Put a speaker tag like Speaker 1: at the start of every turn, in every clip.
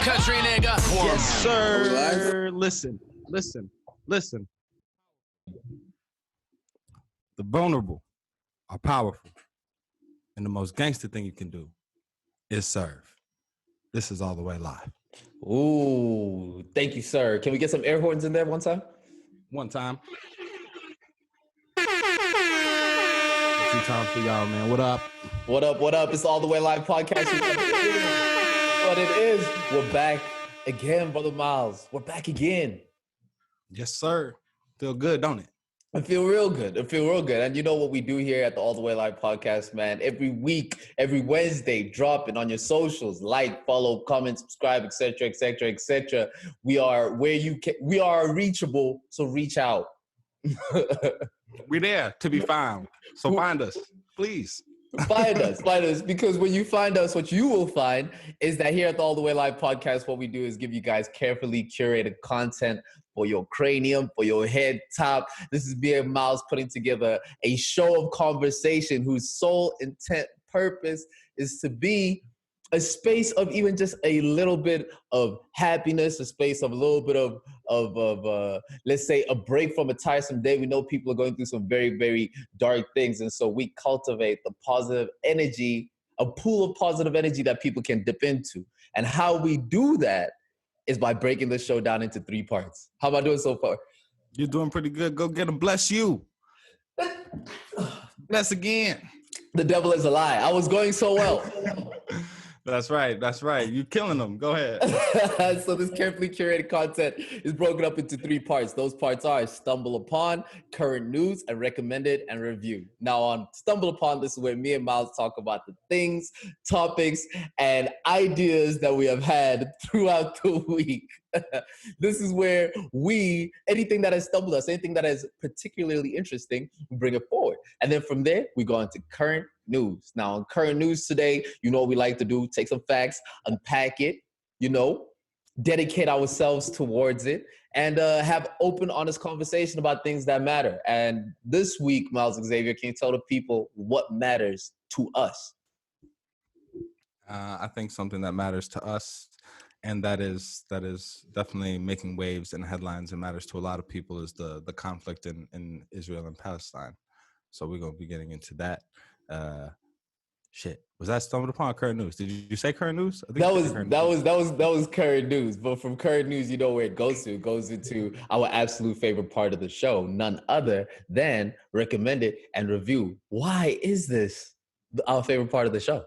Speaker 1: country nigga.
Speaker 2: Yes, sir. Listen. The vulnerable are powerful. And the most gangster thing you can do is serve. This is All the Way Live.
Speaker 3: Ooh, thank you, sir. Can we get some air horns in there one time?
Speaker 2: One time. Two times for y'all, man. What up?
Speaker 3: What up? What up? It's All the Way Live podcast. What it is. We're back again, Brother Miles. We're back again.
Speaker 2: Yes, sir. Feel good, don't it?
Speaker 3: I feel real good. And you know what we do here at the All the Way Live podcast, man? Every week, every Wednesday, drop it on your socials. Like, follow, comment, subscribe, etc., etc., etc. We are where you can. We are reachable, so reach out.
Speaker 2: We're there to be found. So find us, please.
Speaker 3: Find us, because when you find us, what you will find is that here at the All the Way Live podcast, what we do is give you guys carefully curated content for your cranium, for your head top. This is me and Miles putting together a show of conversation whose sole intent, purpose is to be a space of even just a little bit of happiness, a space of a little bit of let's say, a break from a tiresome day. We know people are going through some very, very dark things. And so we cultivate the positive energy, a pool of positive energy that people can dip into. And how we do that is by breaking the show down into 3 parts. How am I doing so far?
Speaker 2: You're doing pretty good. Go get them. Bless you. Bless again.
Speaker 3: The devil is a lie. I was going so well.
Speaker 2: That's right. You're killing them. Go ahead.
Speaker 3: So this carefully curated content is broken up into 3 parts. Those parts are Stumble Upon, Current News, and Recommended and Review. Now on Stumble Upon, this is where me and Miles talk about the things, topics, and ideas that we have had throughout the week. This is where anything that has stumbled us, anything that is particularly interesting, we bring it forward. And then from there, we go into current news. Now, on current news today, you know what we like to do, take some facts, unpack it, dedicate ourselves towards it, and have open, honest conversation about things that matter. And this week, Miles Xavier, can you tell the people what matters to us?
Speaker 2: I think something that matters to us, and that is definitely making waves and headlines and matters to a lot of people, is the conflict in Israel and Palestine. So we're going to be getting into that. Was that Stumbled Upon current news? Did you say current news?
Speaker 3: That was current news. But from current news, you know where it goes to. It goes into our absolute favorite part of the show, none other than Recommended and Review. Why is this our favorite part of the show?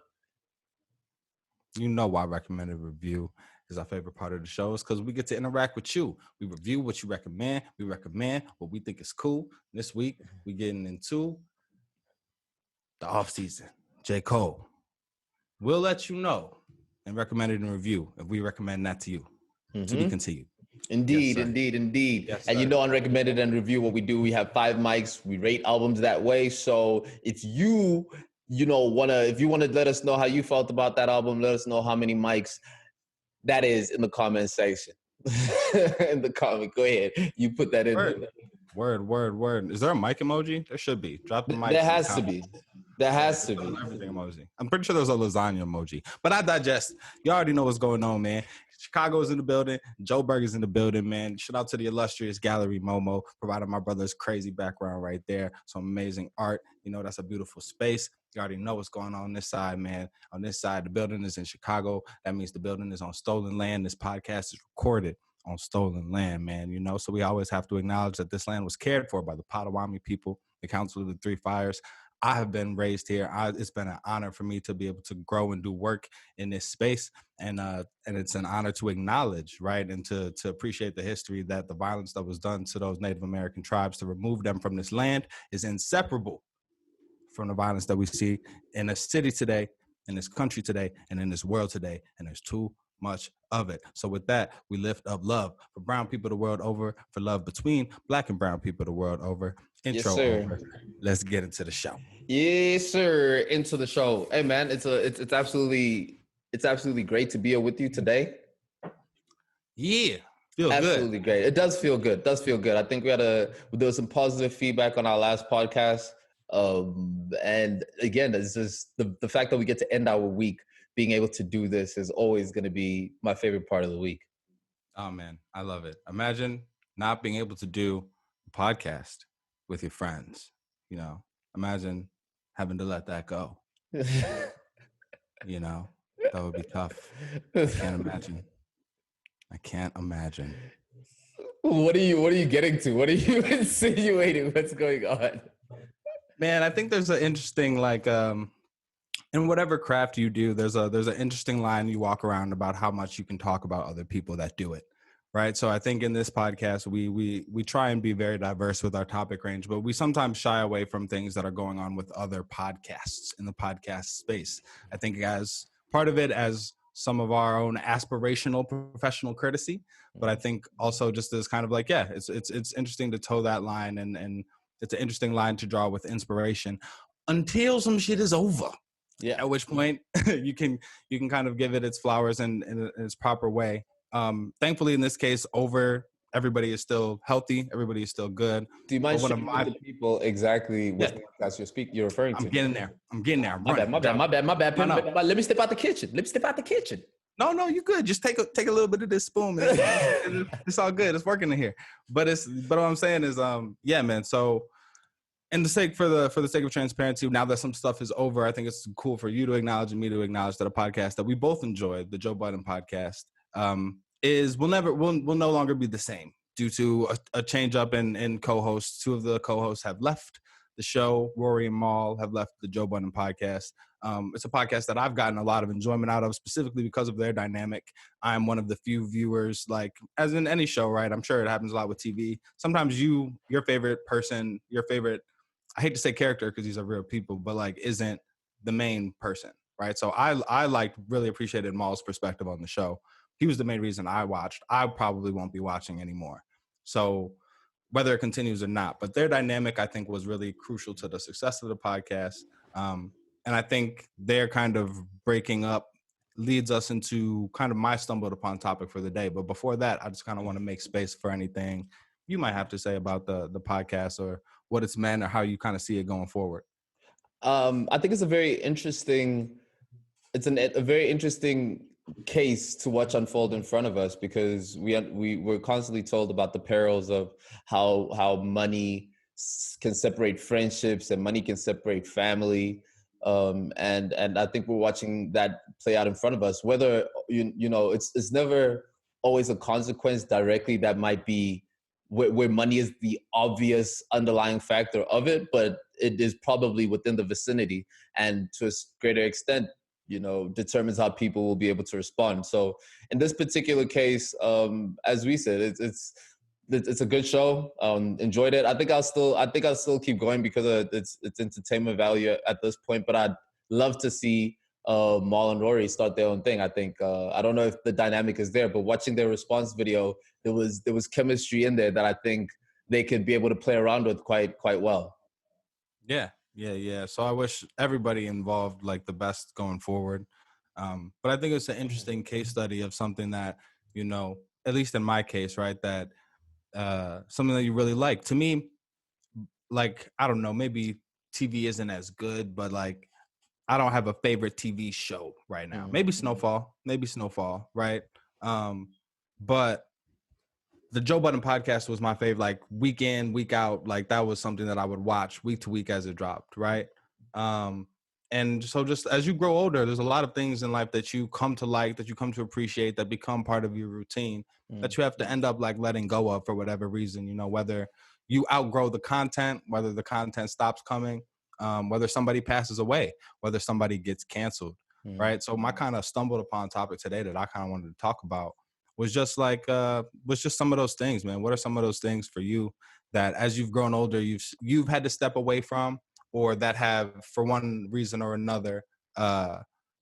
Speaker 2: You know why Recommended Review is our favorite part of the show. Is because we get to interact with you. We review what you recommend. We recommend what we think is cool. This week, we're getting into the off season. J. Cole. We'll let you know and Recommended and Review if we recommend that to you. To be continued.
Speaker 3: Indeed,
Speaker 2: Yes,
Speaker 3: indeed.
Speaker 2: Yes,
Speaker 3: and on Recommended and Review, what we do, we have 5 mics. We rate albums that way. So if you want to let us know how you felt about that album, let us know how many mics that is in the comment section. In the comment, go ahead. You put that in there.
Speaker 2: Word. Is there a mic emoji? There should be. Drop the mic.
Speaker 3: There has to be.
Speaker 2: Everything emoji. I'm pretty sure there's a lasagna emoji. But I digest. You already know what's going on, man. Chicago's in the building. Joe Berger's in the building, man. Shout out to the illustrious Gallery Momo, providing my brother's crazy background right there. Some amazing art. That's a beautiful space. You already know what's going on this side, man. On this side, the building is in Chicago. That means the building is on stolen land. This podcast is recorded on stolen land, man. So we always have to acknowledge that this land was cared for by the Potawatomi people, the Council of the Three Fires. I have been raised here. It's been an honor for me to be able to grow and do work in this space. And it's an honor to acknowledge, right, and to appreciate the history that the violence that was done to those Native American tribes to remove them from this land is inseparable from the violence that we see in the city today, in this country today, and in this world today. And there's too much of it. So with that, we lift up love for brown people the world over, for love between black and brown people the world over. Intro over. Let's get into the show.
Speaker 3: Yes, sir. Into the show. Hey, man, it's absolutely great to be here with you today.
Speaker 2: Yeah. Feel
Speaker 3: absolutely
Speaker 2: good.
Speaker 3: Great. It does feel good. I think there was some positive feedback on our last podcast. And again, it's just the fact that we get to end our week being able to do this is always going to be my favorite part of the week.
Speaker 2: Oh man, I love it. Imagine not being able to do a podcast with your friends. You know, imagine having to let that go. You know, that would be tough. I can't imagine. I can't imagine.
Speaker 3: What are you getting to? What are you insinuating? What's going on?
Speaker 2: Man, I think there's an interesting in whatever craft you do, there's an interesting line you walk around about how much you can talk about other people that do it, right? So I think in this podcast we try and be very diverse with our topic range, but we sometimes shy away from things that are going on with other podcasts in the podcast space. I think as part of it as some of our own aspirational professional courtesy, but I think also just as kind of like, yeah, it's interesting to toe that line, and it's an interesting line to draw with inspiration until some shit is over.
Speaker 3: Yeah.
Speaker 2: At which point you can kind of give it its flowers in its proper way. Thankfully, in this case, everybody is still healthy. Everybody is still good.
Speaker 3: Do you mind
Speaker 2: But
Speaker 3: sharing with the people exactly which podcast you're referring to?
Speaker 2: I'm getting there. I'm
Speaker 3: My bad. My bad. Let me step out the kitchen.
Speaker 2: No, you good. Just take a little bit of this spoon, man. It's all good. It's working in here. But what I'm saying is, yeah, man. So, and for the sake of transparency, now that some stuff is over, I think it's cool for you to acknowledge and me to acknowledge that a podcast that we both enjoyed, the Joe Budden podcast, will no longer be the same due to a change up in co-hosts. Two of the co-hosts have left the show. Rory and Maul have left the Joe Budden podcast. It's a podcast that I've gotten a lot of enjoyment out of, specifically because of their dynamic. I'm one of the few viewers, like as in any show, right? I'm sure it happens a lot with TV. Sometimes your favorite person, I hate to say character because these are real people, but like isn't the main person, right? So I like really appreciated Maul's perspective on the show. He was the main reason I watched. I probably won't be watching anymore. So whether it continues or not, but their dynamic I think was really crucial to the success of the podcast. And I think their kind of breaking up leads us into kind of my stumbled upon topic for the day. But before that, I just kind of want to make space for anything you might have to say about the podcast or what it's meant or how you kind of see it going forward.
Speaker 3: I think it's a very interesting case to watch unfold in front of us, because we're constantly told about the perils of how money can separate friendships and money can separate family. And I think we're watching that play out in front of us. Whether it's never always a consequence directly that might be where money is the obvious underlying factor of it, but it is probably within the vicinity, and to a greater extent, determines how people will be able to respond. So in this particular case, as we said, it's a good show. Enjoyed it. I think I'll still keep going because it's entertainment value at this point. But I'd love to see Maul and Rory start their own thing. I think I don't know if the dynamic is there, but watching their response video, there was chemistry in there that I think they could be able to play around with quite well.
Speaker 2: Yeah. So I wish everybody involved like the best going forward. But I think it's an interesting case study of something that, at least in my case, right, that something that you really like. To me, like, I don't know, maybe TV isn't as good, but like I don't have a favorite TV show right now. Maybe Snowfall, right? But the Joe Budden podcast was my favorite, like week in, week out. Like that was something that I would watch week to week as it dropped, right? And so just as you grow older, there's a lot of things in life that you come to like, that you come to appreciate, that become part of your routine, that you have to end up like letting go of for whatever reason, whether you outgrow the content, whether the content stops coming, whether somebody passes away, whether somebody gets canceled, right? So my kind of stumbled upon topic today that I kind of wanted to talk about was just some of those things, man. What are some of those things for you that as you've grown older, you've had to step away from, or that have for one reason or another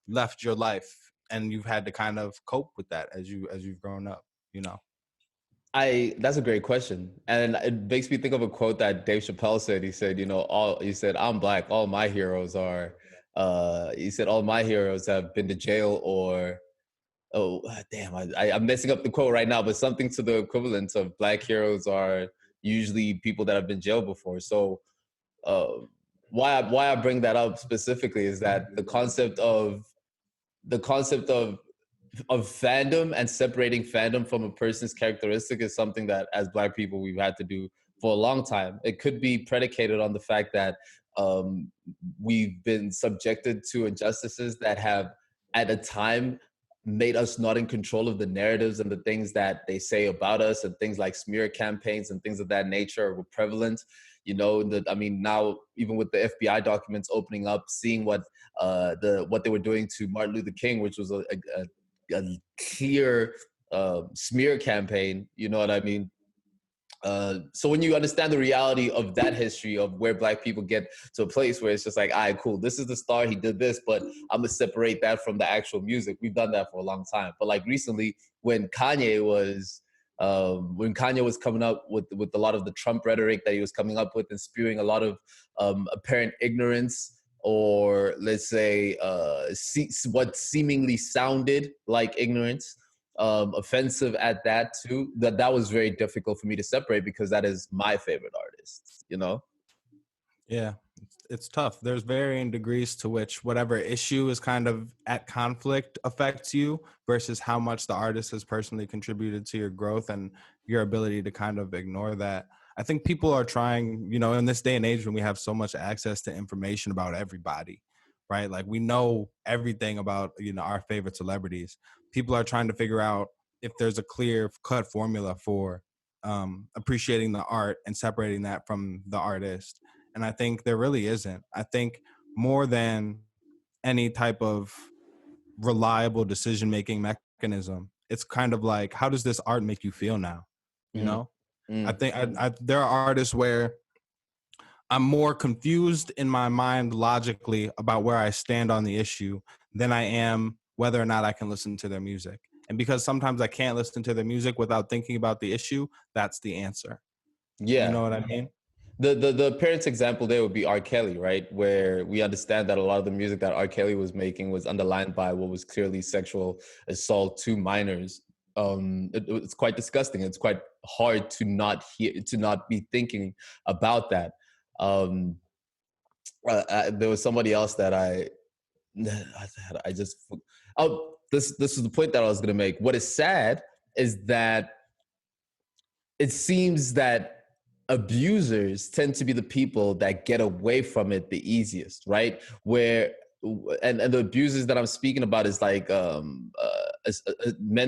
Speaker 2: left your life, and you've had to kind of cope with that as you've grown up,
Speaker 3: That's a great question. And it makes me think of a quote that Dave Chappelle said. He said, I'm black. All my heroes are, he said, all my heroes have been to jail or, I'm messing up the quote right now, but something to the equivalent of black heroes are usually people that have been jailed before. So why I bring that up specifically is that the concept of the concept of fandom and separating fandom from a person's characteristic is something that as Black people we've had to do for a long time. It could be predicated on the fact that um, we've been subjected to injustices that have at a time made us not in control of the narratives and the things that they say about us, and things like smear campaigns and things of that nature were prevalent. You know, I mean, now even with the FBI documents opening up, seeing what what they were doing to Martin Luther King, which was a clear smear campaign. You know what I mean? So when you understand the reality of that history of where Black people get to a place where it's just like, all right, cool, this is the star, he did this, but I'm gonna separate that from the actual music. We've done that for a long time. But like recently, when Kanye was coming up with a lot of the Trump rhetoric that he was coming up with and spewing a lot of apparent ignorance, or let's say what seemingly sounded like ignorance, offensive at that too, that was very difficult for me to separate, because that is my favorite artist, you know.
Speaker 2: Yeah, it's tough. There's varying degrees to which whatever issue is kind of at conflict affects you versus how much the artist has personally contributed to your growth and your ability to kind of ignore that. I think people are trying, you know, in this day and age when we have so much access to information about everybody, right? Like we know everything about, you know, our favorite celebrities. People are trying to figure out if there's a clear cut formula for appreciating the art and separating that from the artist. And I think there really isn't. I think more than any type of reliable decision making mechanism, it's kind of like, how does this art make you feel now? You
Speaker 3: Mm,
Speaker 2: know, I
Speaker 3: mm.
Speaker 2: think there are artists where I'm more confused in my mind logically about where I stand on the issue than I am whether or not I can listen to their music. And because sometimes I can't listen to their music without thinking about the issue, that's the answer. You know
Speaker 3: Yeah.
Speaker 2: what I mean?
Speaker 3: The parents example there would be R. Kelly, right? Where we understand that a lot of the music that R. Kelly was making was underlined by what was clearly sexual assault to minors. It's quite disgusting. It's quite hard to not hear, to not be thinking about that. Um, there was somebody else that I just this is the point that I was going to make. What is sad is that it seems that abusers tend to be the people that get away from it the easiest, right? Where and the abusers that I'm speaking about is like men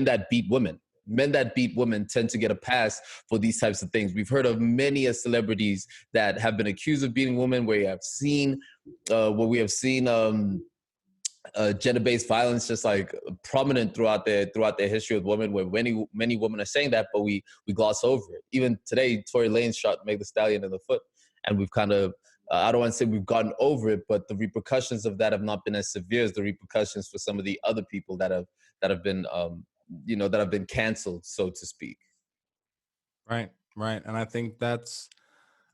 Speaker 3: that beat women. Men that beat women tend to get a pass for these types of things. We've heard of many celebrities that have been accused of beating women, where we have seen gender-based violence just like prominent throughout their history with women, where many women are saying that, but we gloss over it. Even today, Tory Lanez shot Meg Thee Stallion in the foot, and we've kind of I don't want to say we've gotten over it, but the repercussions of that have not been as severe as the repercussions for some of the other people that have been that have been canceled, so to speak.
Speaker 2: Right, right. And I think that's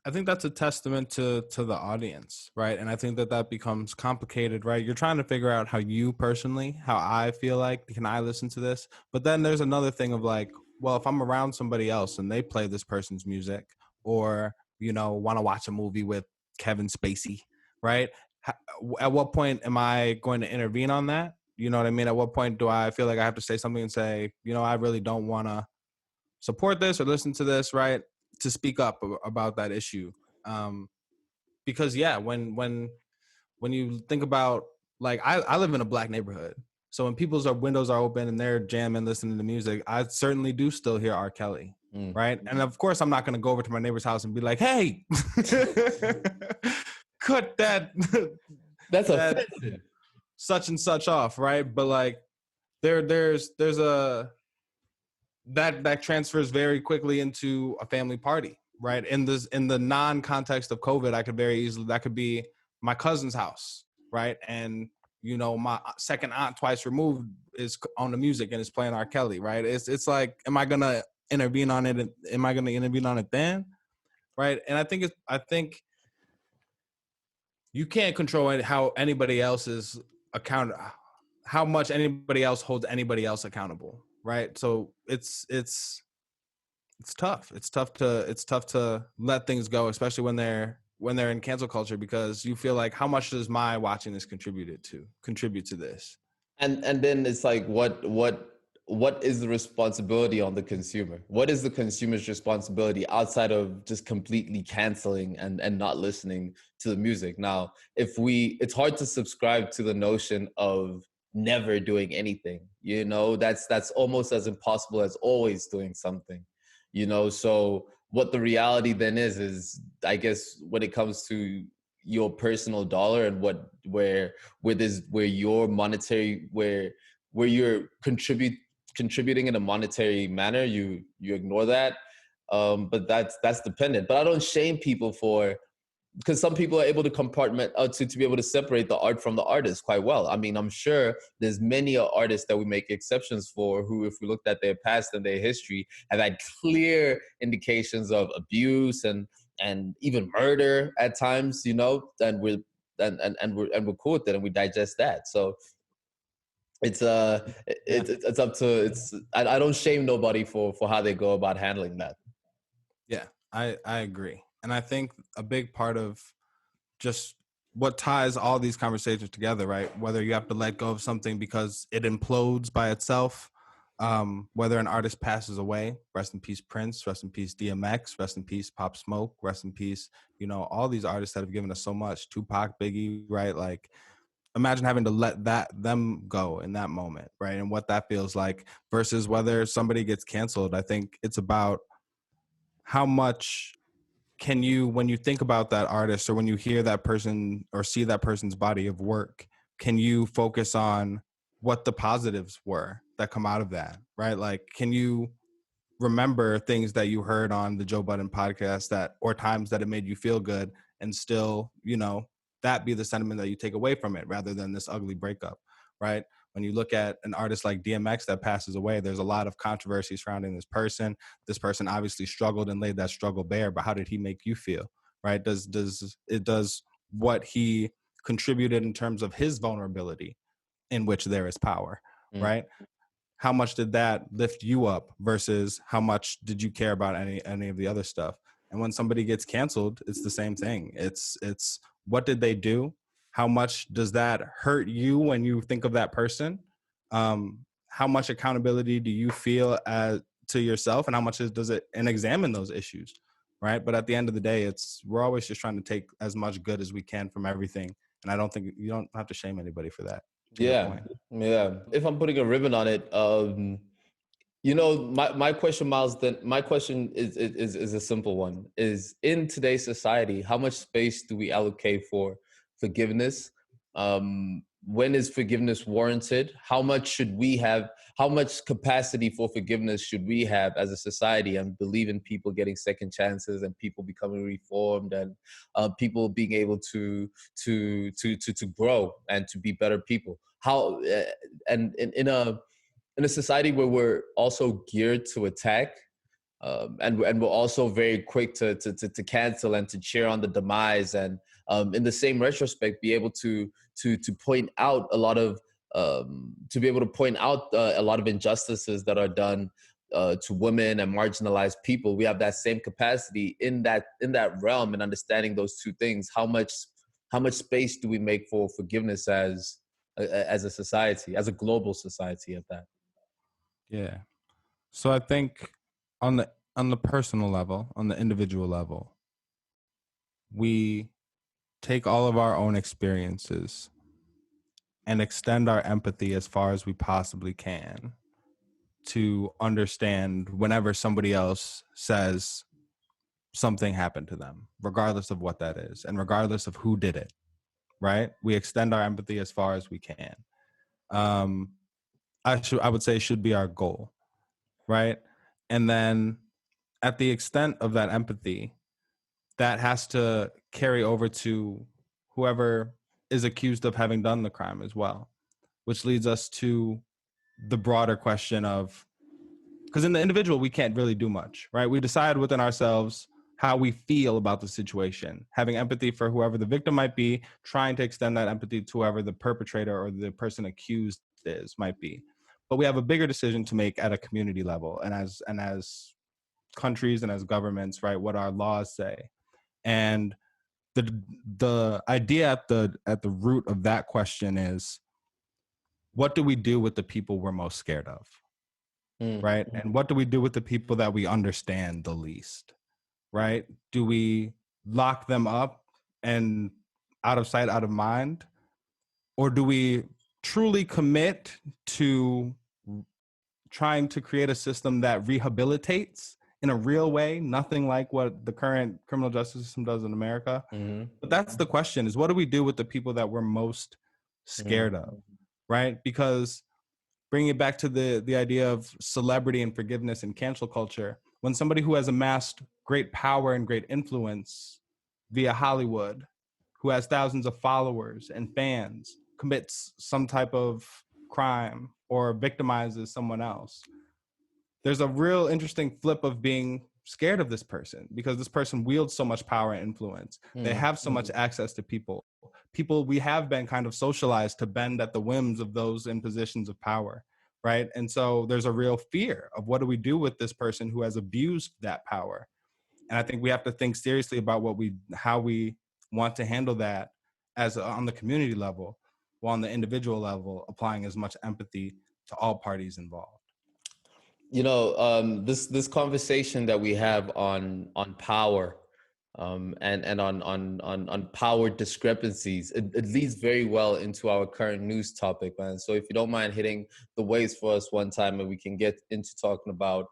Speaker 2: a testament to the audience, right? And I think that becomes complicated, right? You're trying to figure out how you personally, how I feel like, can I listen to this? But then there's another thing of like, well, if I'm around somebody else and they play this person's music, or you know, want to watch a movie with Kevin Spacey, right? At what point am I going to intervene on that? You know what I mean? At what point do I feel like I have to say something and say, you know, I really don't want to support this or listen to this, right? To speak up about that issue. Um, because yeah, when you think about, like, I live in a Black neighborhood. So when people's windows are open and they're jamming, listening to music, I certainly do still hear R. Kelly,
Speaker 3: Mm.
Speaker 2: right? And of course, I'm not going to go over to my neighbor's house and be like, "Hey, cut that
Speaker 3: That's
Speaker 2: that
Speaker 3: offensive.
Speaker 2: such and such off," right? But like, there's a that transfers very quickly into a family party, right? In the non-context of COVID, I could very easily, that could be my cousin's house, right? And you know, my second aunt twice removed is on the music and is playing R. Kelly, right? It's like, am I gonna intervene on it? Am I gonna intervene on it then, right? And I think you can't control how anybody else's account, how much anybody else holds anybody else accountable, right? So it's tough. It's tough to let things go, especially when they're in cancel culture, because you feel like, how much does my watching this contribute to this?
Speaker 3: And then it's like, what is the responsibility on the consumer? What is the consumer's responsibility outside of just completely canceling and not listening to the music? Now, it's hard to subscribe to the notion of never doing anything. That's almost as impossible as always doing something. So what the reality then is I guess when it comes to your personal dollar and where your monetary where you're contributing in a monetary manner, you ignore that. But that's dependent. But I don't shame people for, because some people are able to to be able to separate the art from the artist quite well. I mean, I'm sure there's many artists that we make exceptions for who, if we looked at their past and their history, have had clear indications of abuse and even murder at times, and we're cool with it and we digest that. So it's
Speaker 2: Yeah.
Speaker 3: it's up to it's I don't shame nobody for how they go about handling that.
Speaker 2: Yeah, I agree. And I think a big part of just what ties all these conversations together, right? Whether you have to let go of something because it implodes by itself, whether an artist passes away, rest in peace Prince, rest in peace DMX, rest in peace Pop Smoke, rest in peace, all these artists that have given us so much, Tupac, Biggie, right? Like, imagine having to let them go in that moment, right? And what that feels like versus whether somebody gets canceled. I think it's about how much can you, when you think about that artist or when you hear that person or see that person's body of work, can you focus on what the positives were that come out of that, right? Like, can you remember things that you heard on the Joe Budden podcast or times that it made you feel good, and still, that be the sentiment that you take away from it rather than this ugly breakup, right? When you look at an artist like DMX that passes away, there's a lot of controversy surrounding this person. This person obviously struggled and laid that struggle bare, but how did he make you feel, right? Does what he contributed in terms of his vulnerability, in which there is power,
Speaker 3: Mm.
Speaker 2: right? How much did that lift you up versus how much did you care about any of the other stuff? And when somebody gets canceled, it's the same thing. It's what did they do? How much does that hurt you when you think of that person? How much accountability do you feel to yourself, and how much does it, and examine those issues, right? But at the end of the day, we're always just trying to take as much good as we can from everything, and I don't think you don't have to shame anybody for that. To your
Speaker 3: Yeah,
Speaker 2: point.
Speaker 3: yeah. If I'm putting a ribbon on it, my question, Miles, then my question is a simple one. Is in today's society, how much space do we allocate for forgiveness? When is forgiveness warranted? How much capacity for forgiveness should we have as a society, and believe in people getting second chances and people becoming reformed and people being able to grow and to be better people? How and in a society where we're also geared to attack, and we're also very quick to cancel and to cheer on the demise, and in the same retrospect be able to point out a lot of to be able to point out a lot of injustices that are done to women and marginalized people. We have that same capacity in that realm, and understanding those two things. How much space do we make for forgiveness as a society, as a global society at that?
Speaker 2: Yeah. So I think on the personal level, on the individual level, we take all of our own experiences and extend our empathy as far as we possibly can to understand whenever somebody else says something happened to them, regardless of what that is and regardless of who did it, right? We extend our empathy as far as we can. Um, I would say should be our goal, right? And then at the extent of that empathy, that has to carry over to whoever is accused of having done the crime as well, which leads us to the broader question of, because in the individual, we can't really do much, right? We decide within ourselves how we feel about the situation, having empathy for whoever the victim might be, trying to extend that empathy to whoever the perpetrator or the person accused might be. But we have a bigger decision to make at a community level, and as countries and as governments, right? What our laws say. And the idea at the root of that question is, what do we do with the people we're most scared of?
Speaker 3: Mm.
Speaker 2: Right? And what do we do with the people that we understand the least? Right? Do we lock them up and out of sight, out of mind? Or do we truly commit to trying to create a system that rehabilitates in a real way, nothing like what the current criminal justice system does in America?
Speaker 3: Mm-hmm.
Speaker 2: But that's the question, is what do we do with the people that we're most scared of, right? Because bringing it back to the idea of celebrity and forgiveness and cancel culture, when somebody who has amassed great power and great influence via Hollywood, who has thousands of followers and fans, commits some type of crime or victimizes someone else, there's a real interesting flip of being scared of this person because this person wields so much power and influence. They have so much access to people. We have been kind of socialized to bend at the whims of those in positions of power, right? And so there's a real fear of what do we do with this person who has abused that power? And I think we have to think seriously about how we want to handle that on the community level, while on the individual level, applying as much empathy to all parties involved.
Speaker 3: You know, this conversation that we have on power, and on power discrepancies, it leads very well into our current news topic, man. So if you don't mind hitting the waves for us one time, and we can get into talking about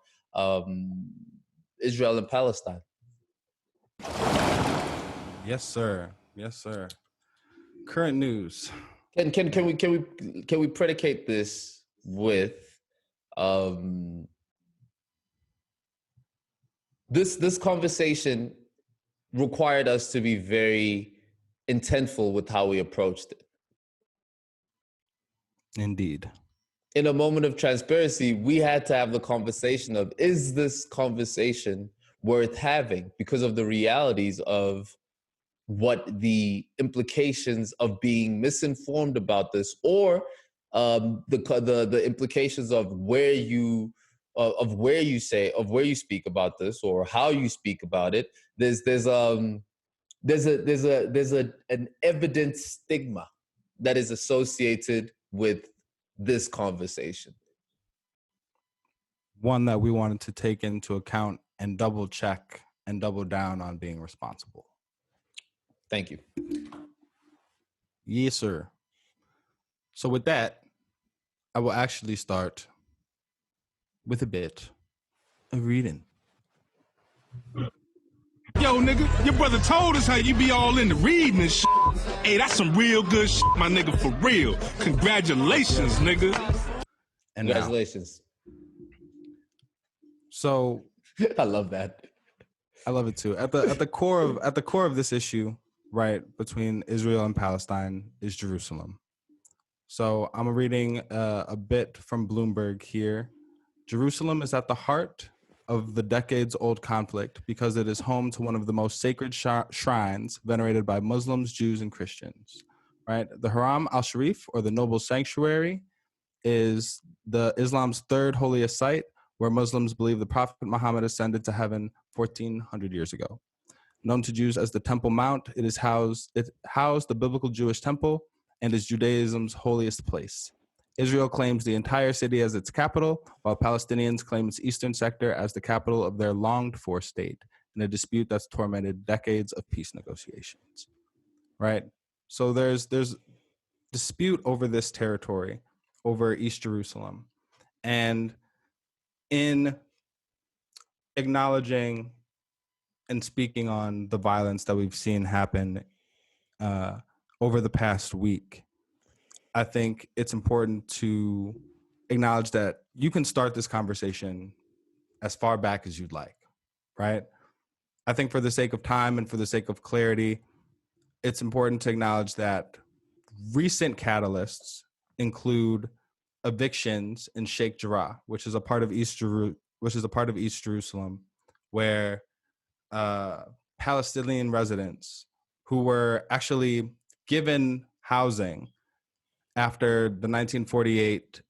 Speaker 3: Israel and Palestine.
Speaker 2: Yes, sir. Yes, sir. Current news.
Speaker 3: Can we predicate this with this conversation required us to be very intentful with how we approached it.
Speaker 2: Indeed.
Speaker 3: In a moment of transparency, we had to have the conversation of, is this conversation worth having because of the realities of what the implications of being misinformed about this, or the implications of where you speak about this or how you speak about it. There's an evident stigma that is associated with this conversation.
Speaker 2: One that we wanted to take into account and double check and double down on being responsible.
Speaker 3: Thank you.
Speaker 2: Yes, sir. So with that, I will actually start with a bit of reading.
Speaker 1: Yo, nigga, your brother told us how you be all into reading and shit. Hey, that's some real good shit, my nigga, for real. Congratulations, nigga.
Speaker 2: And
Speaker 3: congratulations.
Speaker 2: So
Speaker 3: I love that.
Speaker 2: I love it too. At the core of this issue, right, between Israel and Palestine is Jerusalem. So I'm reading a bit from Bloomberg here. Jerusalem is at the heart of the decades-old conflict because it is home to one of the most sacred shrines venerated by Muslims, Jews, and Christians. Right, the Haram al-Sharif, or the Noble Sanctuary, is the Islam's third holiest site, where Muslims believe the Prophet Muhammad ascended to heaven 1,400 years ago. Known to Jews as the Temple Mount, it housed the biblical Jewish temple and is Judaism's holiest place. Israel claims the entire city as its capital, while Palestinians claim its eastern sector as the capital of their longed-for state, in a dispute that's tormented decades of peace negotiations. Right? So there's dispute over this territory, over East Jerusalem. And in acknowledging and speaking on the violence that we've seen happen over the past week, I think it's important to acknowledge that you can start this conversation as far back as you'd like, right? I think for the sake of time and for the sake of clarity, it's important to acknowledge that recent catalysts include evictions in Sheikh Jarrah, which is a part of East Jerusalem, where Palestinian residents who were actually given housing after the 1948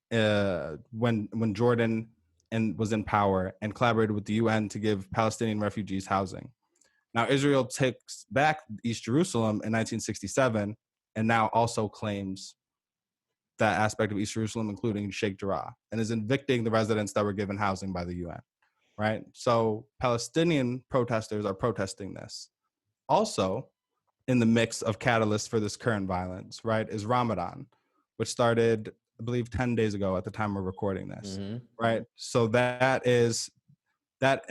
Speaker 2: when Jordan was in power and collaborated with the UN to give Palestinian refugees housing. Now Israel takes back East Jerusalem in 1967 and now also claims that aspect of East Jerusalem, including Sheikh Jarrah, and is evicting the residents that were given housing by the UN, right? So Palestinian protesters are protesting this. Also, in the mix of catalysts for this current violence, right, is Ramadan, which started, I believe, 10 days ago at the time we're recording this, right? So and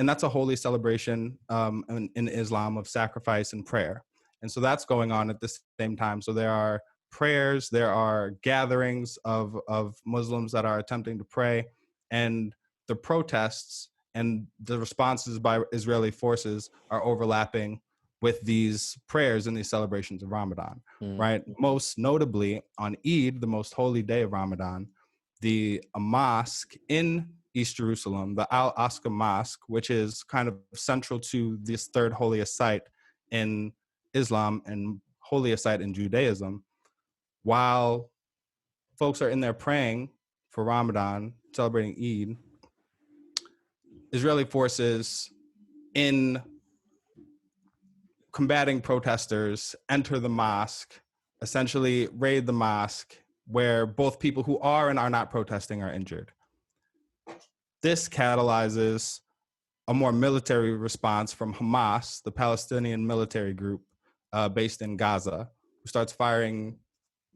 Speaker 2: that's a holy celebration in Islam of sacrifice and prayer. And so that's going on at the same time. So there are prayers, there are gatherings of Muslims that are attempting to pray, and the protests and the responses by Israeli forces are overlapping with these prayers and these celebrations of Ramadan, right? Most notably on Eid, the most holy day of Ramadan, a mosque in East Jerusalem, the Al-Aqsa Mosque, which is kind of central to this third holiest site in Islam and holiest site in Judaism, while folks are in there praying for Ramadan, celebrating Eid, Israeli forces in combating protesters enter the mosque, essentially raid the mosque, where both people who are and are not protesting are injured. This catalyzes a more military response from Hamas, the Palestinian military group based in Gaza, who starts firing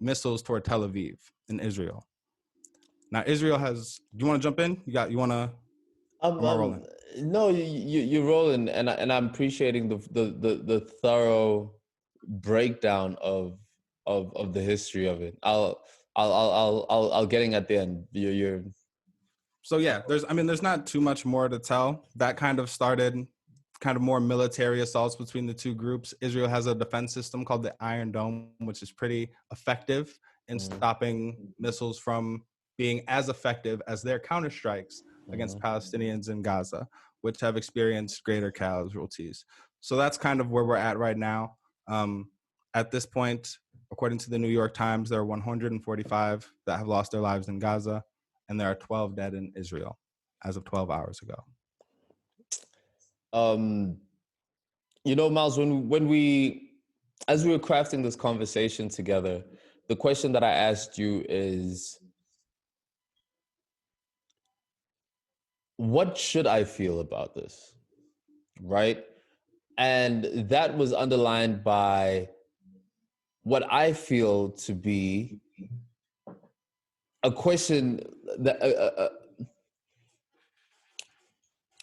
Speaker 2: missiles toward Tel Aviv in Israel. Now, Israel has. Do you want to jump in? You want to?
Speaker 3: I'm
Speaker 2: rolling.
Speaker 3: No, you're rolling, and I'm appreciating the thorough breakdown of the history of it. I'll getting at the end. You're
Speaker 2: So yeah, there's not too much more to tell. That kind of started kind of more military assaults between the two groups. Israel has a defense system called the Iron Dome, which is pretty effective in stopping missiles from being as effective as their counterstrikes against Palestinians in Gaza, which have experienced greater casualties. So that's kind of where we're at right now. At this point, according to the New York Times, there are 145 that have lost their lives in Gaza, and there are 12 dead in Israel as of 12 hours ago.
Speaker 3: Miles, as we were crafting this conversation together, the question that I asked you is, what should I feel about this? Right? And that was underlined by what I feel to be a question that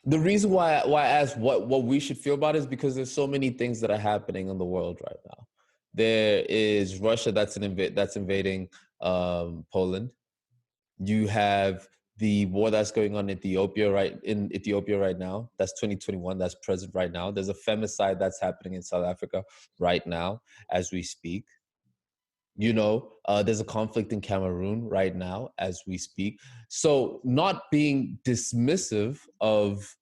Speaker 3: the reason why I asked what we should feel about it is because there's so many things that are happening in the world right now. There is Russia that's invading Poland. You have the war that's going on in Ethiopia right now. That's 2021. That's present right now. There's a femicide that's happening in South Africa right now as we speak. There's a conflict in Cameroon right now as we speak. So not being dismissive of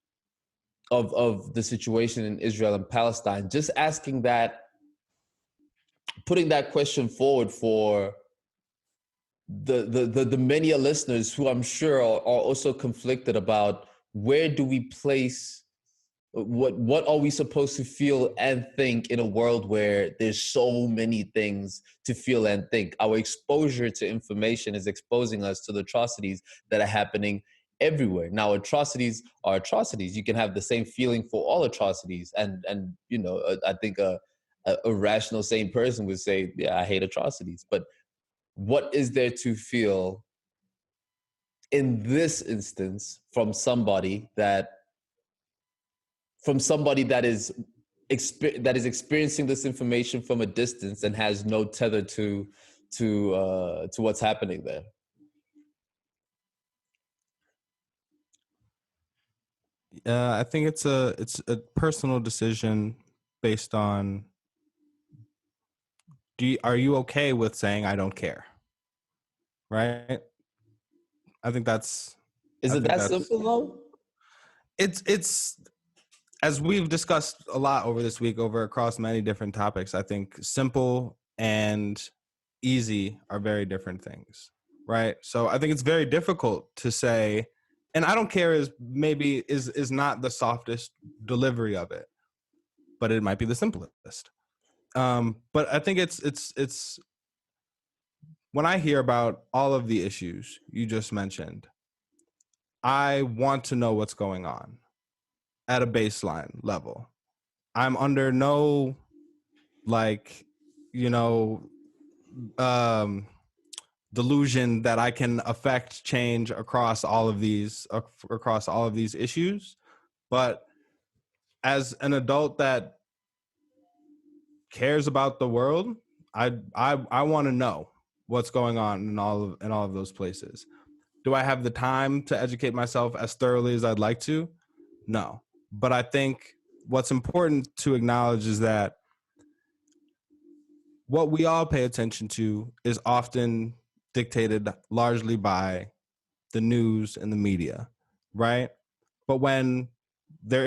Speaker 3: the situation in Israel and Palestine, just asking that, putting that question forward for the many listeners who I'm sure are also conflicted about where do we place, what are we supposed to feel and think in a world where there's so many things to feel and think. Our exposure to information is exposing us to the atrocities that are happening everywhere. Now, atrocities are atrocities. You can have the same feeling for all atrocities, and I think a rational, sane person would say, yeah, I hate atrocities. But what is there to feel in this instance from somebody that is experiencing this information from a distance and has no tether to what's happening there?
Speaker 2: I think it's a personal decision based on, are you okay with saying I don't care? Right? I think that's.
Speaker 3: Is it that simple though?
Speaker 2: It's as we've discussed a lot over this week, across many different topics. I think simple and easy are very different things, right? So I think it's very difficult to say, and I don't care is not the softest delivery of it, but it might be the simplest. But I think it's when I hear about all of the issues you just mentioned, I want to know what's going on at a baseline level. I'm under no, like, you know, um, delusion that I can affect change across all of these issues. But as an adult that cares about the world, I want to know what's going on in all of those places. Do I have the time to educate myself as thoroughly as I'd like to? No. But I think what's important to acknowledge is that what we all pay attention to is often dictated largely by the news and the media, right? But when there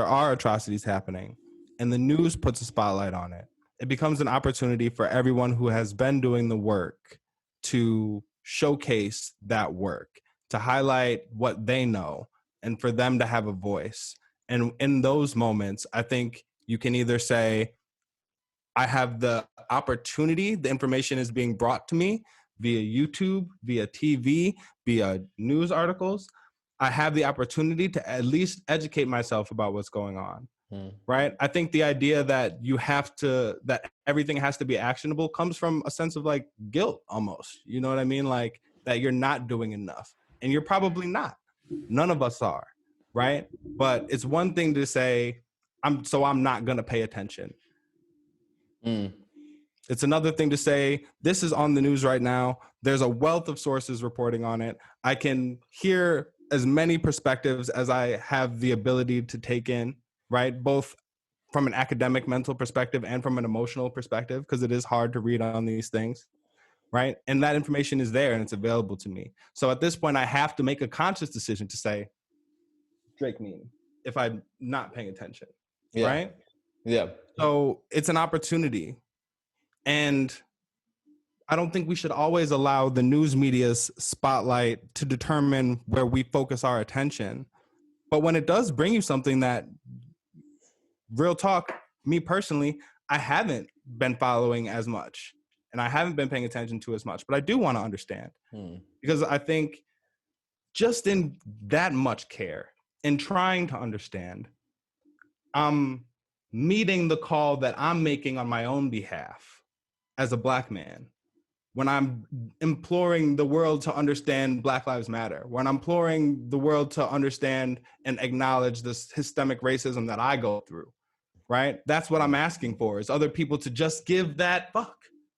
Speaker 2: are atrocities happening, and the news puts a spotlight on it, it becomes an opportunity for everyone who has been doing the work to showcase that work, to highlight what they know, and for them to have a voice. And in those moments, I think you can either say, I have the opportunity, the information is being brought to me via YouTube, via TV, via news articles. I have the opportunity to at least educate myself about what's going on. Right? I think the idea that that everything has to be actionable comes from a sense of like guilt almost. You know what I mean? Like that you're not doing enough. And you're probably not. None of us are. Right? But it's one thing to say, I'm not gonna pay attention. It's another thing to say, this is on the news right now. There's a wealth of sources reporting on it. I can hear as many perspectives as I have the ability to take in, right? Both from an academic mental perspective and from an emotional perspective, because it is hard to read on these things, right? And that information is there and it's available to me. So at this point, I have to make a conscious decision to say, Drake mean, if I'm not paying attention, right?
Speaker 3: Yeah.
Speaker 2: So it's an opportunity. And I don't think we should always allow the news media's spotlight to determine where we focus our attention. But when it does bring you something that, real talk, me personally, I haven't been following as much and I haven't been paying attention to as much, but I do want to understand because I think just in that much care in trying to understand, I'm meeting the call that I'm making on my own behalf as a Black man, when I'm imploring the world to understand Black Lives Matter, when I'm imploring the world to understand and acknowledge this systemic racism that I go through, right? That's what I'm asking for, is other people to just give that fuck,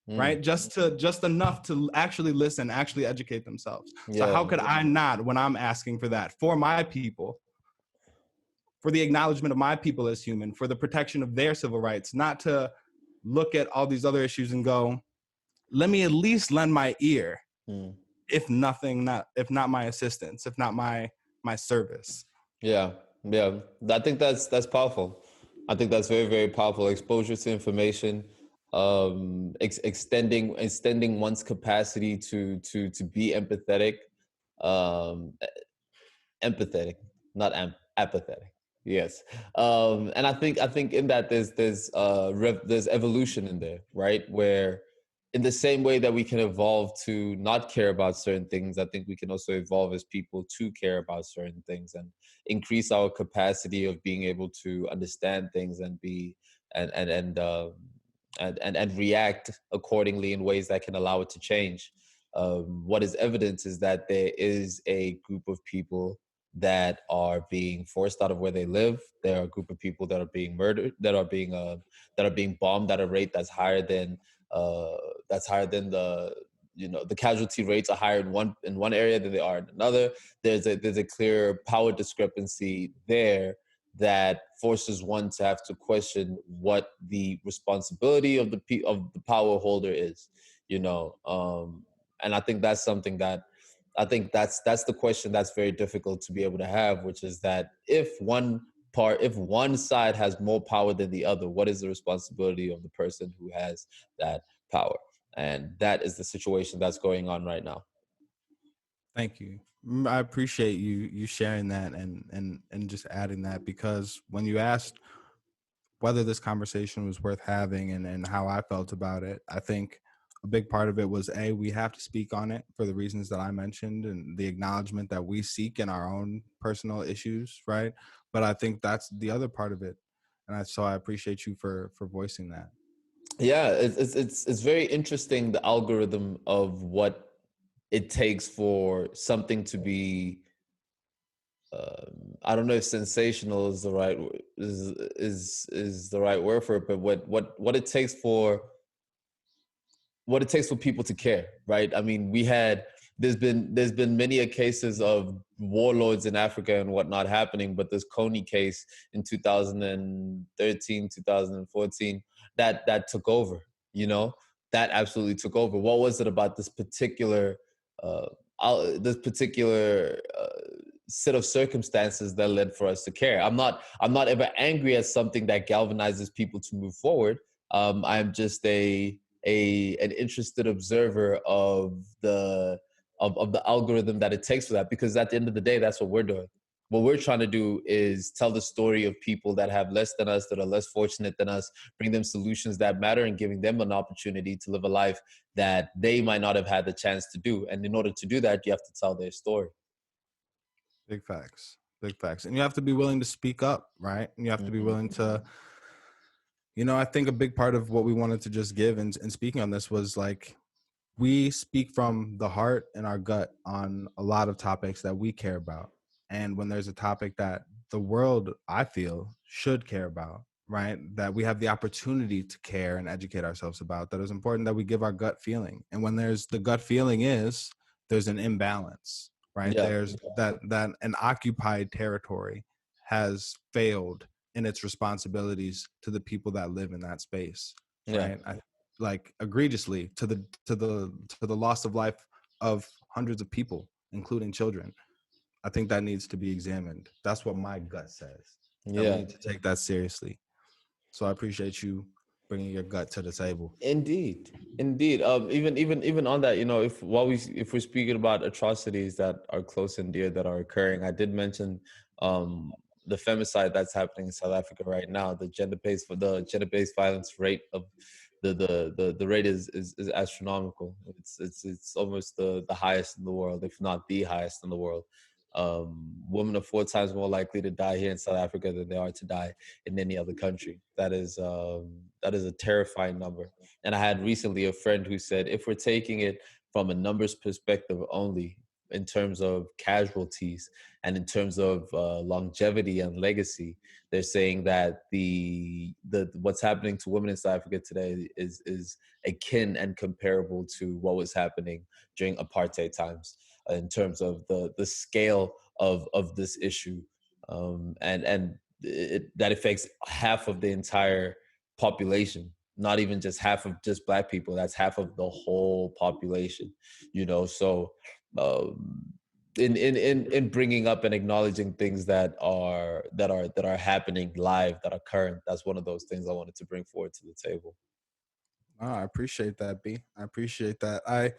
Speaker 2: right? Just enough to actually listen, actually educate themselves. So how could I not, when I'm asking for that, for my people, for the acknowledgement of my people as human, for the protection of their civil rights, not to look at all these other issues and go, let me at least lend my ear, if not my assistance, if not my service.
Speaker 3: Yeah. I think that's powerful. I think that's very, very powerful. Exposure to information, extending one's capacity to be empathetic, um, empathetic, not apathetic. Yes, and I think in that there's evolution in there, right? Where in the same way that we can evolve to not care about certain things, I think we can also evolve as people to care about certain things and increase our capacity of being able to understand things and be and react accordingly in ways that can allow it to change. What is evidence is that there is a group of people that are being forced out of where they live. There are a group of people that are being murdered, that are being bombed at a rate that's higher than the casualty rates are higher in one area than they are in another. There's a clear power discrepancy there that forces one to have to question what the responsibility of the power holder is, and I think that's something that I think that's the question that's very difficult to be able to have, which is that if one side has more power than the other, what is the responsibility of the person who has that power? And that is the situation that's going on right now.
Speaker 2: Thank you. I appreciate you sharing that and just adding that, because when you asked whether this conversation was worth having and how I felt about it, I think a big part of it was we have to speak on it for the reasons that I mentioned and the acknowledgement that we seek in our own personal issues, right? But I think that's the other part of it, and so I appreciate you for voicing that.
Speaker 3: Yeah, it's very interesting, the algorithm of what it takes for something to be, I don't know if sensational is the right is the right word for it, but what it takes for people to care, right? I mean, there's been many cases of warlords in Africa and whatnot happening, but this Coney case in 2013, 2014, that took over, you know, that absolutely took over. What was it about this particular uh, set of circumstances that led for us to care? I'm not ever angry at something that galvanizes people to move forward. I'm just an interested observer of the algorithm that it takes for that, because at the end of the day, that's what we're doing. What we're trying to do is tell the story of people that have less than us, that are less fortunate than us, bring them solutions that matter, and giving them an opportunity to live a life that they might not have had the chance to do. And in order to do that, you have to tell their story.
Speaker 2: Big facts. Big facts. And you have to be willing to speak up, right? And you have to be willing to, I think a big part of what we wanted to just give and speaking on this was like, we speak from the heart and our gut on a lot of topics that we care about. And when there's a topic that the world, I feel, should care about, right? That we have the opportunity to care and educate ourselves about, that is important that we give our gut feeling. And when there's the gut feeling there's an imbalance, right?
Speaker 3: Yeah.
Speaker 2: There's that an occupied territory has failed in its responsibilities to the people that live in that space,
Speaker 3: Yeah.
Speaker 2: right? Like egregiously to the loss of life of hundreds of people, including children. I think that needs to be examined. That's what my gut says. That we
Speaker 3: Yeah.
Speaker 2: need to take that seriously. So I appreciate you bringing your gut to the table.
Speaker 3: Indeed, indeed. Even on that, if we're speaking about atrocities that are close and dear that are occurring, I did mention um, the femicide that's happening in South Africa right now. The gender-based violence rate of the rate is astronomical. It's almost the highest in the world, if not the highest in the world. Women are 4 times more likely to die here in South Africa than they are to die in any other country. That is a terrifying number. And I had recently a friend who said, if we're taking it from a numbers perspective only, in terms of casualties and in terms of longevity and legacy, they're saying that the what's happening to women in South Africa today is akin and comparable to what was happening during apartheid times, in terms of the scale of this issue, and that affects half of the entire population, not even just half of just Black people. That's half of the whole population, so in bringing up and acknowledging things that are happening live, that are current, that's one of those things I wanted to bring forward to the table.
Speaker 2: Oh, I appreciate that, B. I appreciate that. I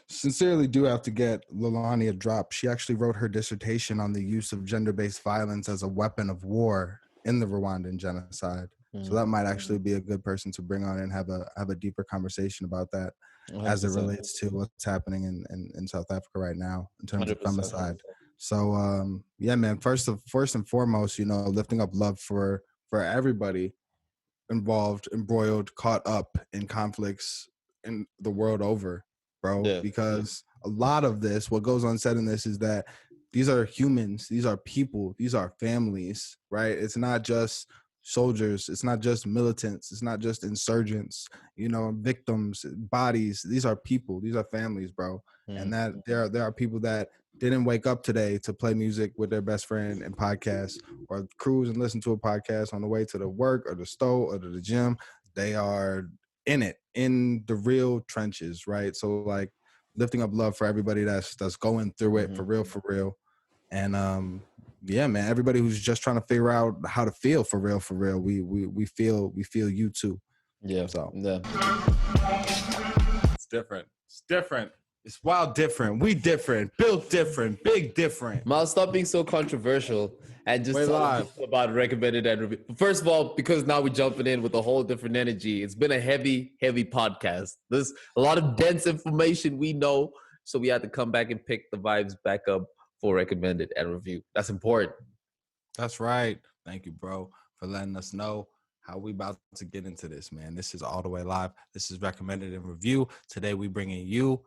Speaker 2: sincerely do have to get Lilani a drop. She actually wrote her dissertation on the use of gender-based violence as a weapon of war in the Rwandan genocide. So that might actually be a good person to bring on and have a deeper conversation about that,
Speaker 3: 100%.
Speaker 2: as it relates to what's happening in South Africa right now in terms of
Speaker 3: 100%.
Speaker 2: femicide. So yeah, man. First and foremost, lifting up love for everybody involved, embroiled, caught up in conflicts in the world over, bro.
Speaker 3: Yeah.
Speaker 2: Because a lot of this, what goes unsaid in this, is that these are humans, these are people, these are families, right? It's not just soldiers, it's not just militants, it's not just insurgents, victims, bodies. These are people, these are families, bro. And that there are people that didn't wake up today to play music with their best friend and podcast, or cruise and listen to a podcast on the way to the work or the store or to the gym. They are in the real trenches, right? So like lifting up love for everybody that's going through it for real. And yeah, man, everybody who's just trying to figure out how to feel for real. We feel you too.
Speaker 3: Yeah.
Speaker 2: So
Speaker 3: Yeah.
Speaker 2: it's different. It's wild different. We different. Built different. Big different.
Speaker 3: Miles, stop being so controversial and just
Speaker 2: We're
Speaker 3: tell
Speaker 2: live.
Speaker 3: people about recommended and review. First of all, because now we're jumping in with a whole different energy. It's been a heavy, heavy podcast. There's a lot of dense information we know, so we had to come back and pick the vibes back up for recommended and review. That's important.
Speaker 2: That's right. Thank you, bro, for letting us know how we about to get into this, man. This is all the way live. This is recommended in review. Today we bringing you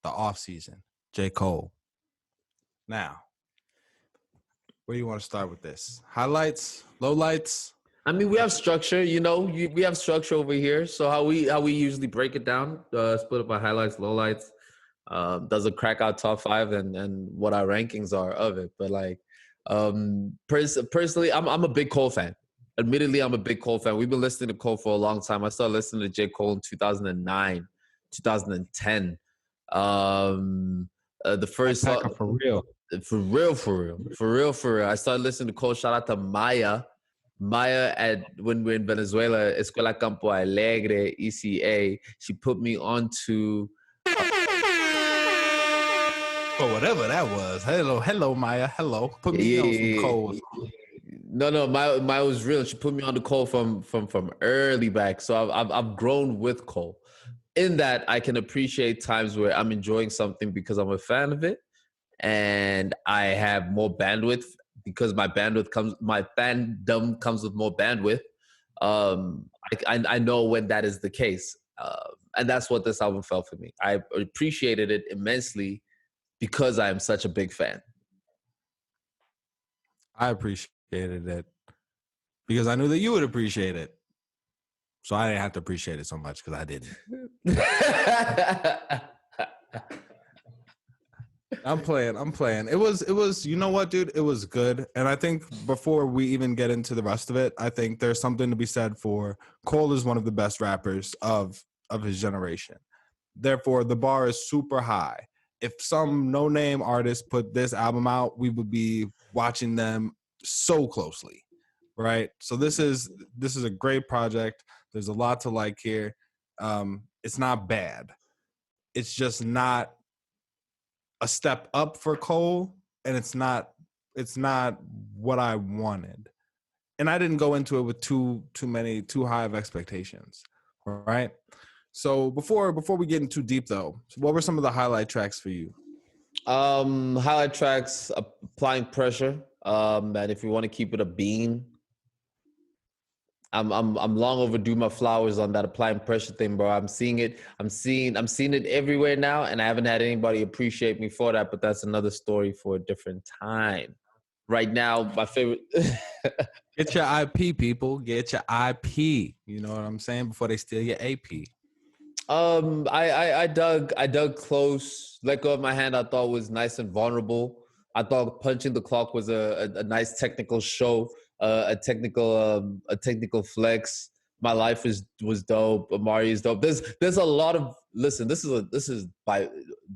Speaker 2: the off season, J. Cole. Now, where do you want to start with this? Highlights, lowlights?
Speaker 3: I mean, we have structure, we have structure over here. So how we usually break it down, split up by highlights, lowlights, does a crack out top five and what our rankings are of it. But like, personally, I'm a big Cole fan. Admittedly, I'm a big Cole fan. We've been listening to Cole for a long time. I started listening to J. Cole in 2009, 2010. The first song,
Speaker 2: for real.
Speaker 3: for real. I started listening to Cole. Shout out to Maya. Maya, when we're in Venezuela, Escuela Campo Alegre, ECA, she put me onto.
Speaker 2: Or whatever that was. Hello, Maya. Hello. Put me on some Cole.
Speaker 3: No, Maya was real. She put me on the Cole from early back. So I've grown with Cole. In that, I can appreciate times where I'm enjoying something because I'm a fan of it, and I have more bandwidth because my fandom comes with more bandwidth. I know when that is the case, and that's what this album felt for me. I appreciated it immensely because I am such a big fan.
Speaker 2: I appreciated it because I knew that you would appreciate it. So I didn't have to appreciate it so much because I didn't. I'm playing. It was, you know what, dude? It was good. And I think before we even get into the rest of it, I think there's something to be said for Cole is one of the best rappers of his generation. Therefore, the bar is super high. If some no-name artist put this album out, we would be watching them so closely, right? So this is a great project. There's a lot to like here. It's not bad. It's just not a step up for Cole, and it's not what I wanted. And I didn't go into it with too high of expectations, right? So before we get in too deep though, what were some of the highlight tracks for you?
Speaker 3: Highlight tracks, Applying Pressure. And if you want to keep it a bean, I'm long overdue my flowers on that Applying Pressure thing, bro. I'm seeing it everywhere now, and I haven't had anybody appreciate me for that, but that's another story for a different time. Right now, my favorite
Speaker 2: Get your IP, people. Get your IP. You know what I'm saying? Before they steal your AP.
Speaker 3: I dug Close. Let Go of My Hand I thought was nice and vulnerable. I thought Punching the Clock was a nice technical show, a technical flex. My Life was dope. Amari is dope. There's a lot of this is by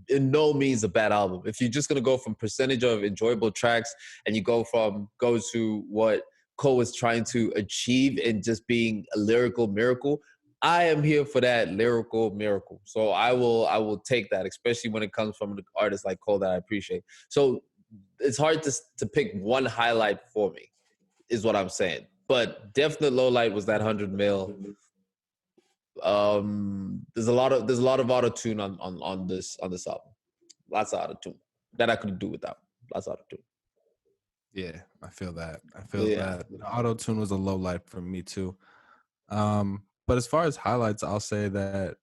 Speaker 3: in no means a bad album. If you're just gonna go from percentage of enjoyable tracks and you go to what Cole was trying to achieve in just being a lyrical miracle, I am here for that lyrical miracle. So I will take that, especially when it comes from an artist like Cole that I appreciate. So it's hard to pick one highlight for me, is what I'm saying. But definite low light was that 100 mil. There's a lot of auto tune on this album. Lots of auto tune that I could do without. Lots of auto tune.
Speaker 2: Yeah, I feel that. That. The auto tune was a low light for me too. But as far as highlights, I'll say that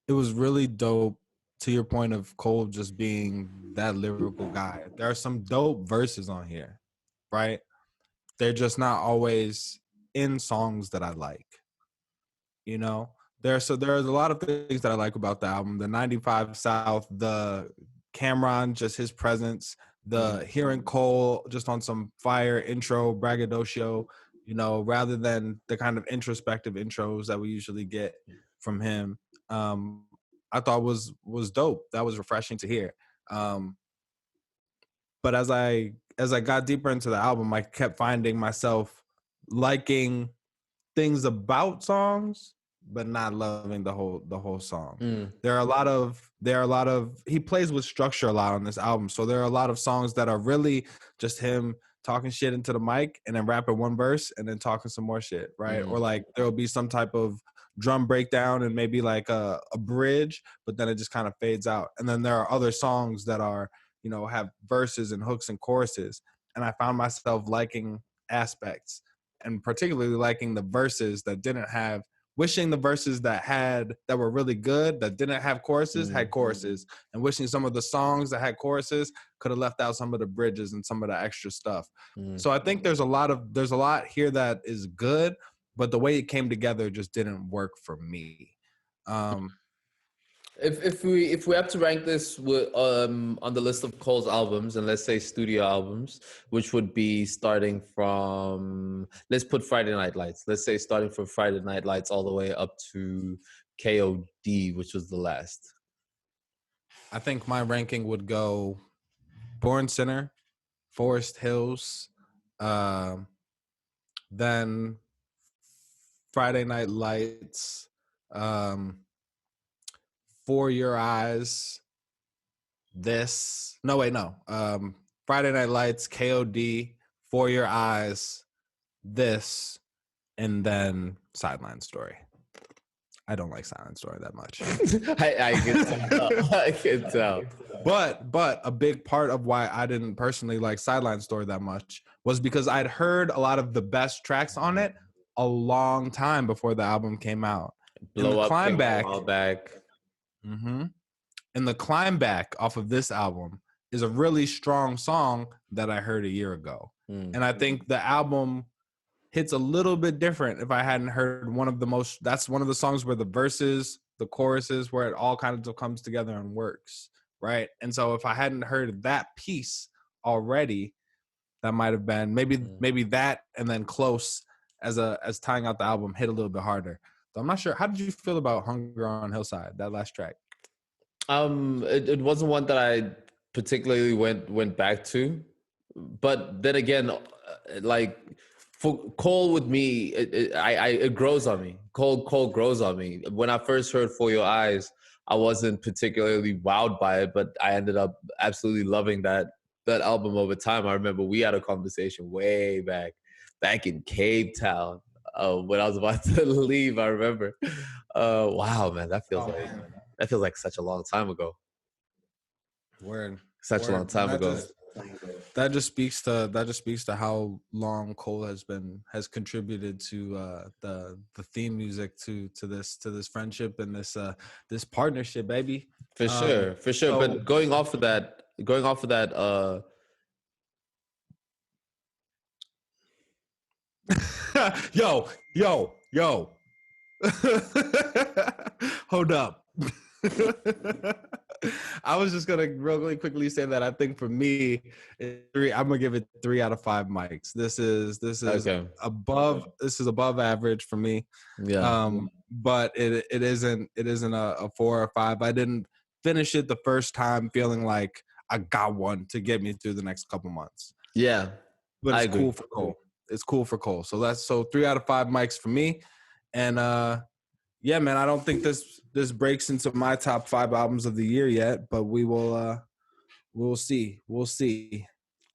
Speaker 2: it was really dope. To your point of Cole just being that lyrical guy, there are some dope verses on here, right? They're just not always in songs that I like. You know, there's a lot of things that I like about the album. The 95 South, the Cameron, just his presence, the hearing Cole just on some fire intro, braggadocio, you know, rather than the kind of introspective intros that we usually get from him. I thought was dope. That was refreshing to hear. But as I got deeper into the album, I kept finding myself liking things about songs but not loving the whole song.
Speaker 3: Mm.
Speaker 2: There are a lot of he plays with structure a lot on this album. So there are a lot of songs that are really just him talking shit into the mic and then rapping one verse and then talking some more shit, right? Or like there'll be some type of drum breakdown and maybe like a bridge, but then it just kind of fades out. And then there are other songs that are, you know, have verses and hooks and choruses. And I found myself liking aspects and particularly liking the verses that didn't have, wishing the verses that were really good that didn't have choruses had choruses, and wishing some of the songs that had choruses could have left out some of the bridges and some of the extra stuff. So I think there's a lot here that is good, but the way it came together just didn't work for me.
Speaker 3: If we have to rank this on the list of Cole's albums, and let's say studio albums, which would be starting from, let's put Friday Night Lights. Let's say starting from Friday Night Lights all the way up to KOD, which was the last.
Speaker 2: I think my ranking would go Born Sinner, Forest Hills, then Friday Night Lights, For Your Eyes, Friday Night Lights, KOD, For Your Eyes, this, and then Sideline Story. I don't like Silent Story that much.
Speaker 3: I can tell. I can tell.
Speaker 2: But a big part of why I didn't personally like Sideline Story that much was because I'd heard a lot of the best tracks on it a long time before the album came out.
Speaker 3: Blow Up,
Speaker 2: Climb Back. And the Climb Back off of this album is a really strong song that I heard a year ago. And I think the album hits a little bit different if I hadn't heard that's one of the songs where the verses, the choruses, where it all kind of comes together and works, right? And so if I hadn't heard that piece already, that might have been maybe that and then Close as tying out the album hit a little bit harder. So I'm not sure. How did you feel about Hunger on Hillside, that last track?
Speaker 3: It wasn't one that I particularly went back to, but then again, like for Cole with me, it grows on me. Cole grows on me. When I first heard For Your Eyes, I wasn't particularly wowed by it, but I ended up absolutely loving that album over time. I remember we had a conversation way back in Cape Town when I was about to leave. I remember. Wow, man, that feels like such a long time ago.
Speaker 2: Word.
Speaker 3: Such a long time ago.
Speaker 2: That just speaks to how long Cole has contributed to the theme music to this friendship and this partnership, baby.
Speaker 3: For sure. So, but going off of that,
Speaker 2: yo. Hold up. I was just gonna really quickly say that I think for me, I'm gonna give it 3 out of 5 mics. This is okay. above average for me.
Speaker 3: Yeah.
Speaker 2: But it isn't a 4 or 5. I didn't finish it the first time feeling like I got one to get me through the next couple months.
Speaker 3: Yeah.
Speaker 2: But it's cool for Cole. It's cool for Cole. So 3 out of 5 mics for me. And yeah, man, I don't think this breaks into my top 5 albums of the year yet, but we'll see. We'll see.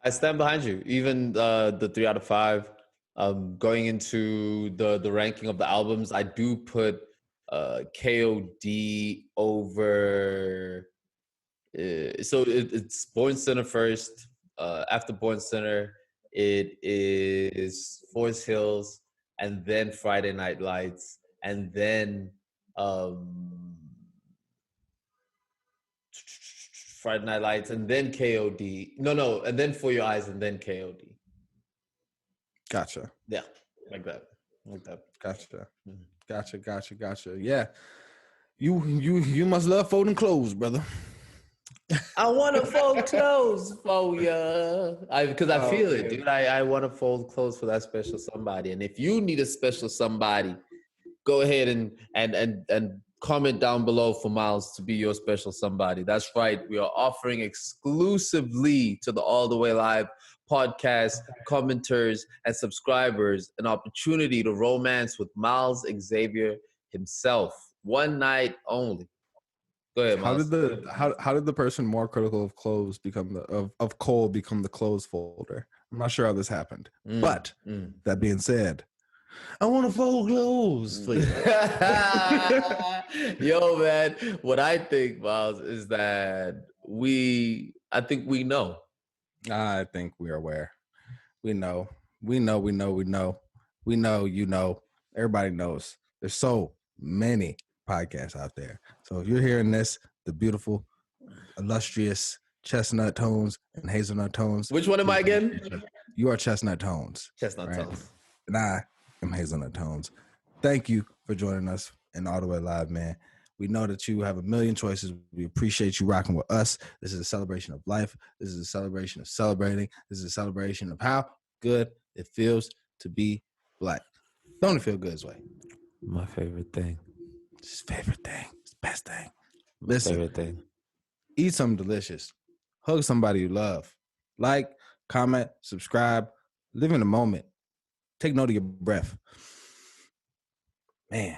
Speaker 3: I stand behind you. Even the 3 out of 5. Going into the ranking of the albums, I do put KOD over. So it's Born Center first. After Born Center, it is Forest Hills, and then Friday Night Lights, and then Friday Night Lights, and then KOD. No, and then For Your Eyes, and then KOD.
Speaker 2: Gotcha.
Speaker 3: Yeah, like that.
Speaker 2: Gotcha. Gotcha. Yeah, you must love folding clothes, brother.
Speaker 3: I want to fold clothes for you. Because I feel it, dude. I want to fold clothes for that special somebody. And if you need a special somebody, go ahead and comment down below for Miles to be your special somebody. That's right. We are offering exclusively to the All the Way Live podcast commenters and subscribers an opportunity to romance with Miles Xavier himself. One night only. Go ahead,
Speaker 2: How
Speaker 3: Miles.
Speaker 2: did the person more critical of clothes become of coal become the clothes folder? I'm not sure how this happened. But that being said, I want to fold clothes for you.
Speaker 3: Yo, man, what I think, Miles, is that I think we know.
Speaker 2: I think we're aware. We know. We know. We know. We know. We know. You know. Everybody knows. There's so many podcasts out there. So if you're hearing this, the beautiful, illustrious chestnut tones and hazelnut tones.
Speaker 3: Which one am I again?
Speaker 2: You are chestnut tones.
Speaker 3: Chestnut tones.
Speaker 2: And I am hazelnut tones. Thank you for joining us in All the Way Live, man. We know that you have a million choices. We appreciate you rocking with us. This is a celebration of life. This is a celebration of celebrating. This is a celebration of how good it feels to be Black. Don't it feel good this way?
Speaker 3: My favorite thing.
Speaker 2: It's his favorite thing. It's the best thing.
Speaker 3: My
Speaker 2: Listen,
Speaker 3: favorite thing.
Speaker 2: eat something delicious. Hug somebody you love. Like, comment, subscribe. Live in the moment. Take note of your breath. Man,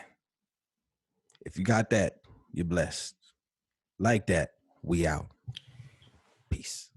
Speaker 2: if you got that, you're blessed. Like that, we out. Peace.